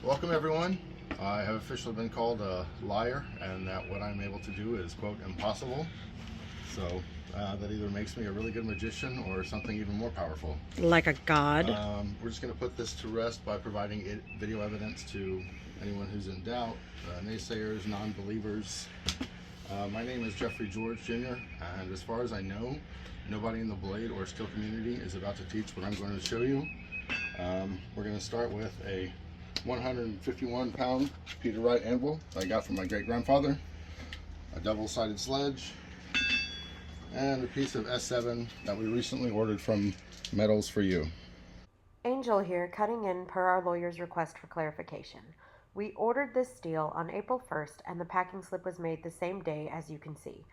Welcome everyone. I have officially been called a liar and that what I'm able to do is, quote, impossible. So that either makes me a really good magician or something even more powerful. Like a god? We're just going to put this to rest by providing video evidence to anyone who's in doubt, naysayers, non-believers. My name is Jeffe George Jr. and as far as I know, nobody in the blade or steel community is about to teach what I'm going to show you. We're going to start with a 151-pound Peterite anvil that I got from my great-grandfather, a double-sided sledge, and a piece of S7 that we recently ordered from Metals for You. Angel here, cutting in per our lawyer's request for clarification. We ordered this steel on April 1st and the packing slip was made the same day, as you can see.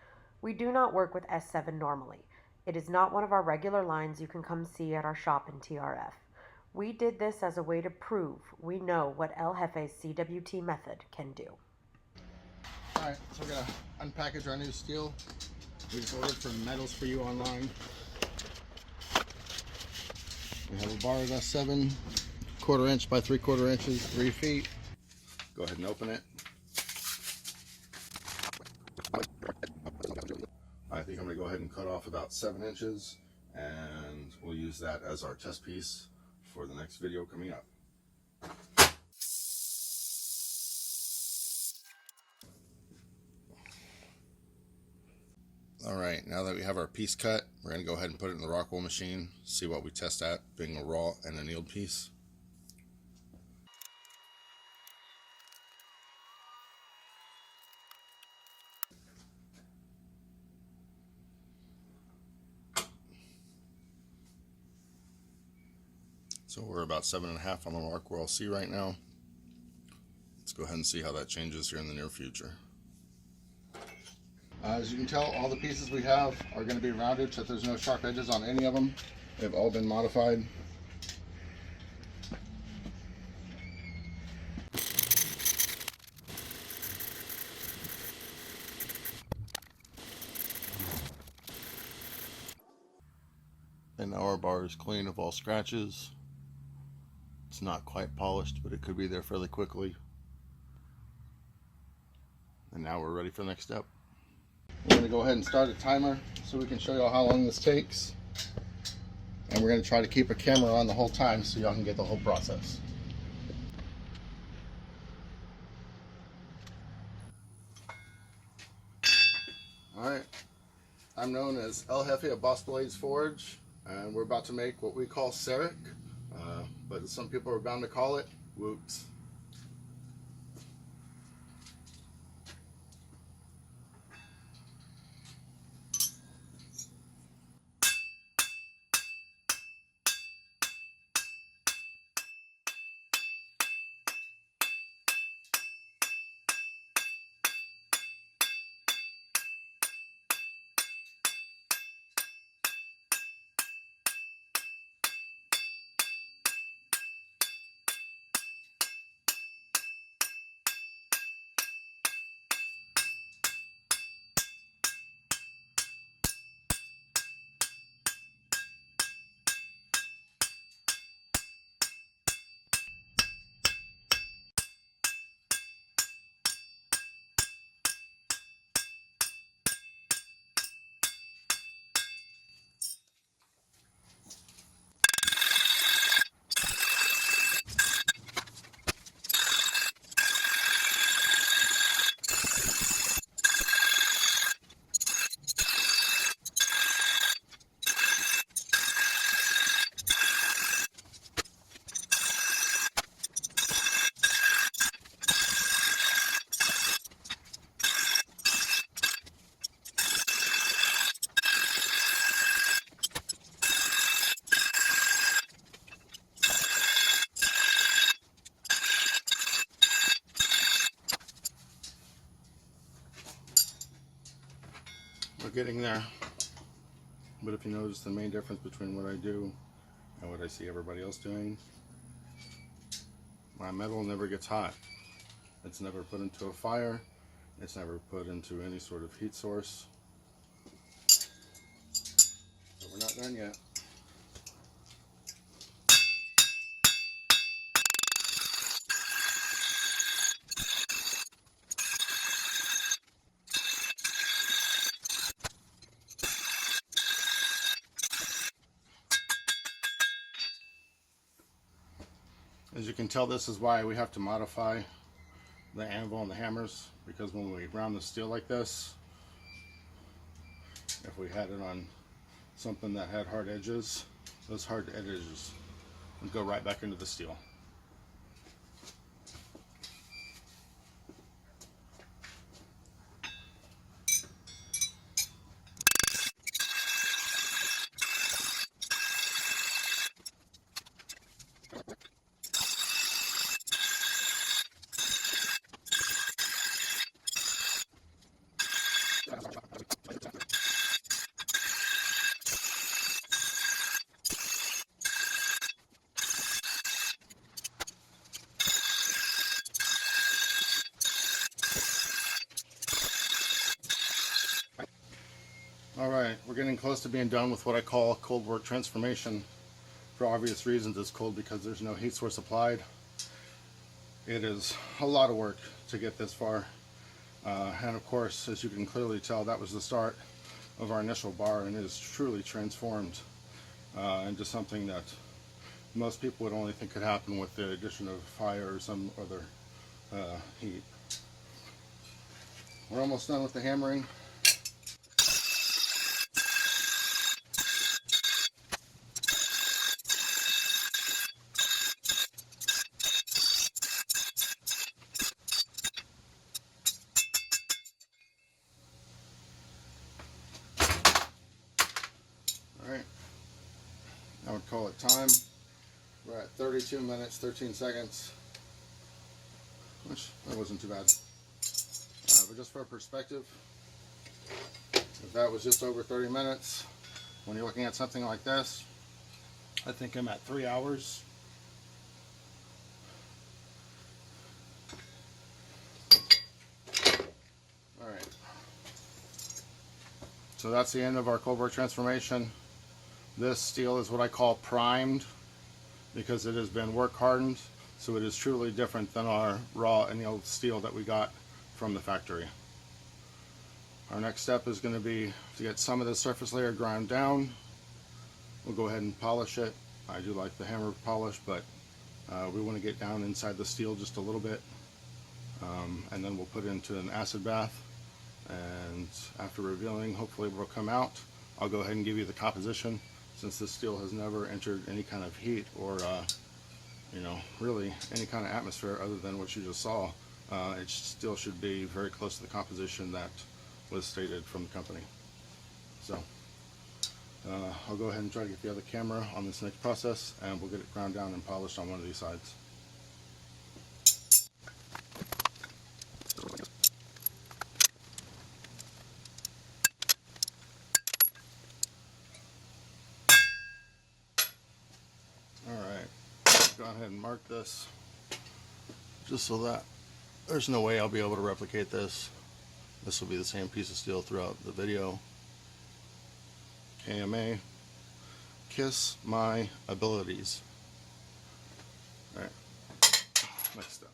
We do not work with S7 normally. It is not one of our regular lines you can come see at our shop in TRF. We did this as a way to prove we know what El Jeffe's CWT method can do. Alright, so we're going to unpackage our new steel. We just ordered from Metals for You online. We have a borrowed S7, 1/4 inch by 3/4 inches, 3 feet. Go ahead and open it. I think I'm going to go ahead and cut off about 7 inches, and we'll use that as our test piece for the next video coming up. Alright, now that we have our piece cut, we're going to go ahead and put it in the Rockwell machine, see what we test at, being a raw and annealed piece. So we're about 7.5 on the Rockwell C right now. Let's go ahead and see how that changes here in the near future. As you can tell, all the pieces we have are going to be rounded so that there's no sharp edges on any of them. They've all been modified. And now our bar is clean of all scratches. It's not quite polished, but it could be there fairly quickly. And now we're ready for the next step. We're going to go ahead and start a timer so we can show y'all how long this takes. And we're going to try to keep a camera on the whole time so y'all can get the whole process. Alright, I'm known as El Jeffe of Boss Blades Forge, and we're about to make what we call Seric, but some people are bound to call it Wootz. We're getting there, but if you notice the main difference between what I do and what I see everybody else doing, my metal never gets hot. It's never put into a fire, it's never put into any sort of heat source. But we're not done yet. As you can tell, this is why we have to modify the anvil and the hammers, because when we ground the steel like this, if we had it on something that had hard edges, those hard edges would go right back into the steel. Alright, we're getting close to being done with what I call cold work transformation. For obvious reasons, it's cold because there's no heat source applied. It is a lot of work to get this far. And of course, as you can clearly tell, that was the start of our initial bar, and it is truly transformed into something that most people would only think could happen with the addition of fire or some other heat. We're almost done with the hammering. Alright, I would call it time. We're at 32 minutes, 13 seconds, which that wasn't too bad. But just for perspective, if that was just over 30 minutes, when you're looking at something like this, I think I'm at 3 hours. Alright, so that's the end of our cold work transformation. This steel is what I call primed, because it has been work hardened, so it is truly different than our raw annealed steel that we got from the factory. Our next step is going to be to get some of the surface layer ground down. We'll go ahead and polish it. I do like the hammer polish, but we want to get down inside the steel just a little bit, and then we'll put it into an acid bath, and after revealing hopefully what will come out, I'll go ahead and give you the composition. Since this steel has never entered any kind of heat or really any kind of atmosphere other than what you just saw, it still should be very close to the composition that was stated from the company. So I'll go ahead and try to get the other camera on this next process, and we'll get it ground down and polished on one of these sides. Alright, go ahead and mark this just so that there's no way I'll be able to replicate this. This will be the same piece of steel throughout the video. KMA, kiss my abilities. Alright, next step.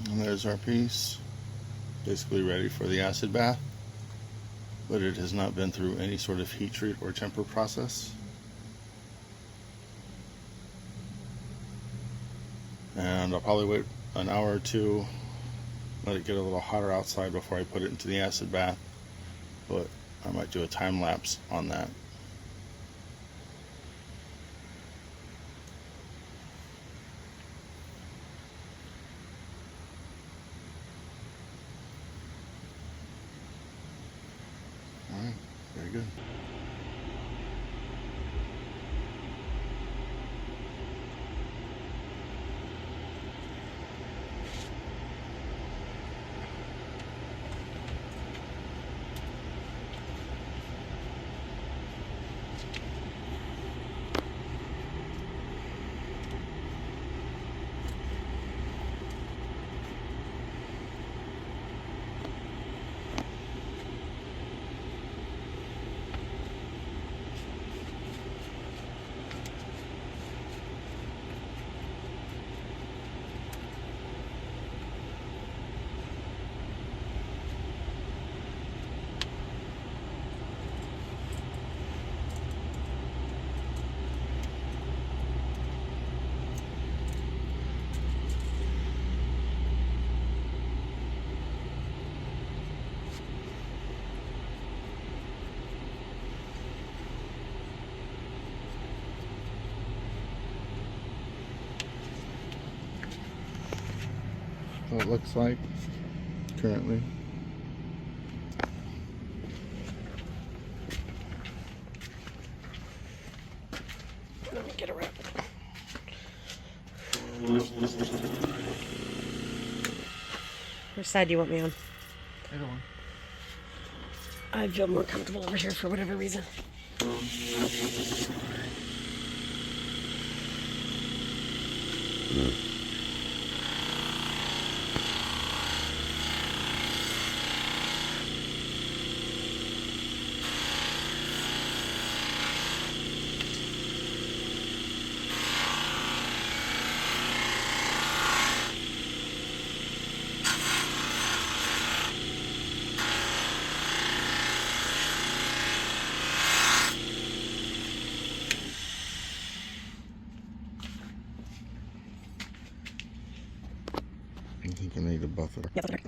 And there's our piece, basically ready for the acid bath, but it has not been through any sort of heat treat or temper process. And I'll probably wait an hour or two, let it get a little hotter outside before I put it into the acid bath, but I might do a time lapse on that. Alright, very good. What it looks like currently. Let me get around. Which side do you want me on? Either one. I feel more comfortable over here for whatever reason. I think I need a buffer. Yep, okay.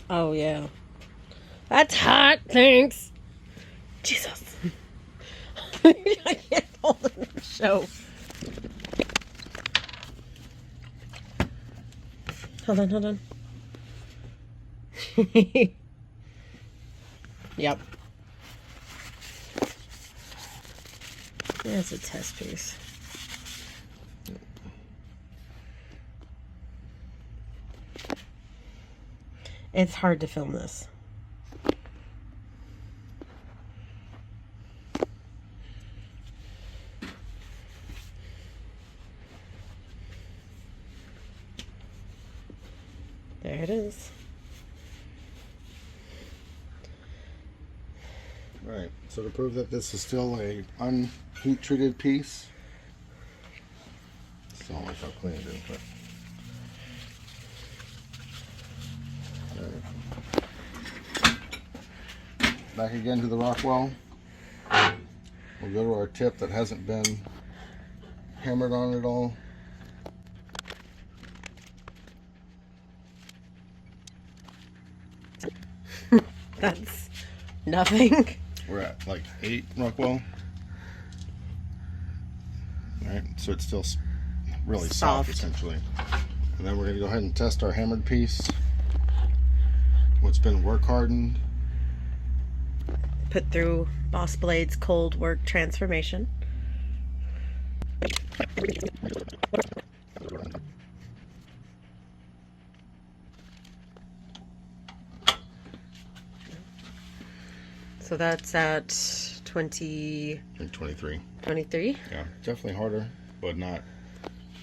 Oh, yeah. That's hot, thanks. Jesus. I can't hold it in the show. Hold on. Yep. That's a test piece. It's hard to film this. There it is. Right, so to prove that this is still a unheat treated piece, it's not like how clean it is, but back again to the Rockwell. We'll go to our tip that hasn't been hammered on at all. That's nothing. We're at like 8 Rockwell. Alright, so it's still really soft essentially. And then we're going to go ahead and test our hammered piece. What's been work hardened. Put through Boss Blade's cold work transformation. So that's at 20... 23. 23? Yeah, definitely harder, but not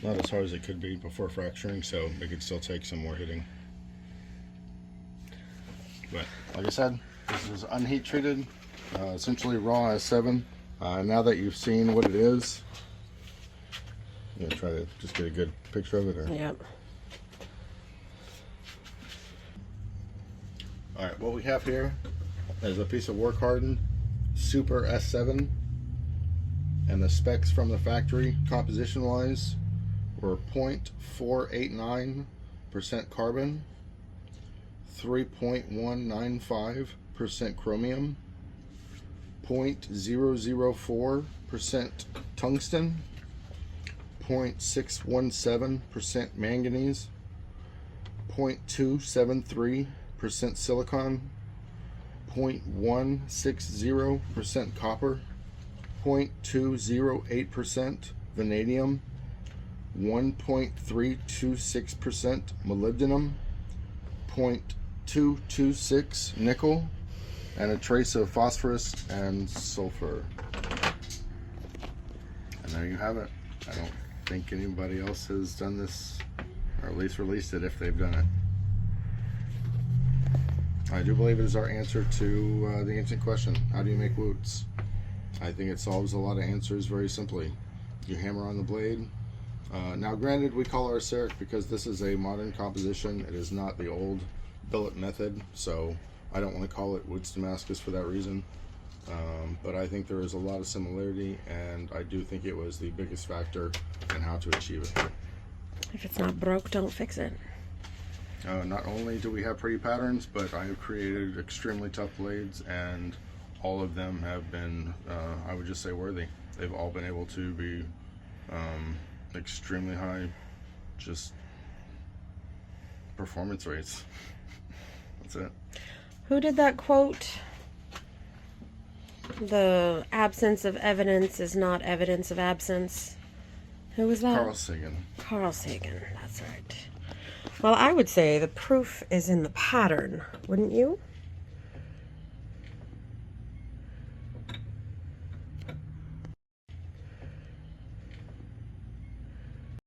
as hard as it could be before fracturing, so it could still take some more hitting. But like I said, This is unheat treated, essentially raw S7. Now that you've seen what it is, I'm gonna try to just get a good picture of it. Or... Yep. All right, what we have here is a piece of work hardened Super S7, and the specs from the factory, composition wise, were 0.489% carbon, 3.195% chromium, 0.004% tungsten, 0.617% manganese, 0.273% silicon, 0.160% copper, 0.208% vanadium, 1.326% molybdenum, 0.226 nickel, and a trace of phosphorus and sulfur. And there you have it. I don't think anybody else has done this, or at least released it if they've done it. I do believe it is our answer to the ancient question, how do you make Wootz? I think it solves a lot of answers very simply. You hammer on the blade. Now granted, we call our Seric because this is a modern composition. It is not the old billet method, so I don't want to call it Wootz Damascus for that reason. But I think there is a lot of similarity, and I do think it was the biggest factor in how to achieve it. If it's not broke, don't fix it. Not only do we have pretty patterns, but I have created extremely tough blades, and all of them have been, I would just say, worthy. They've all been able to be extremely high, just performance rates. That's it. Who did that quote? The absence of evidence is not evidence of absence. Who was that? Carl Sagan. Carl Sagan, that's right. Well, I would say the proof is in the pattern, wouldn't you?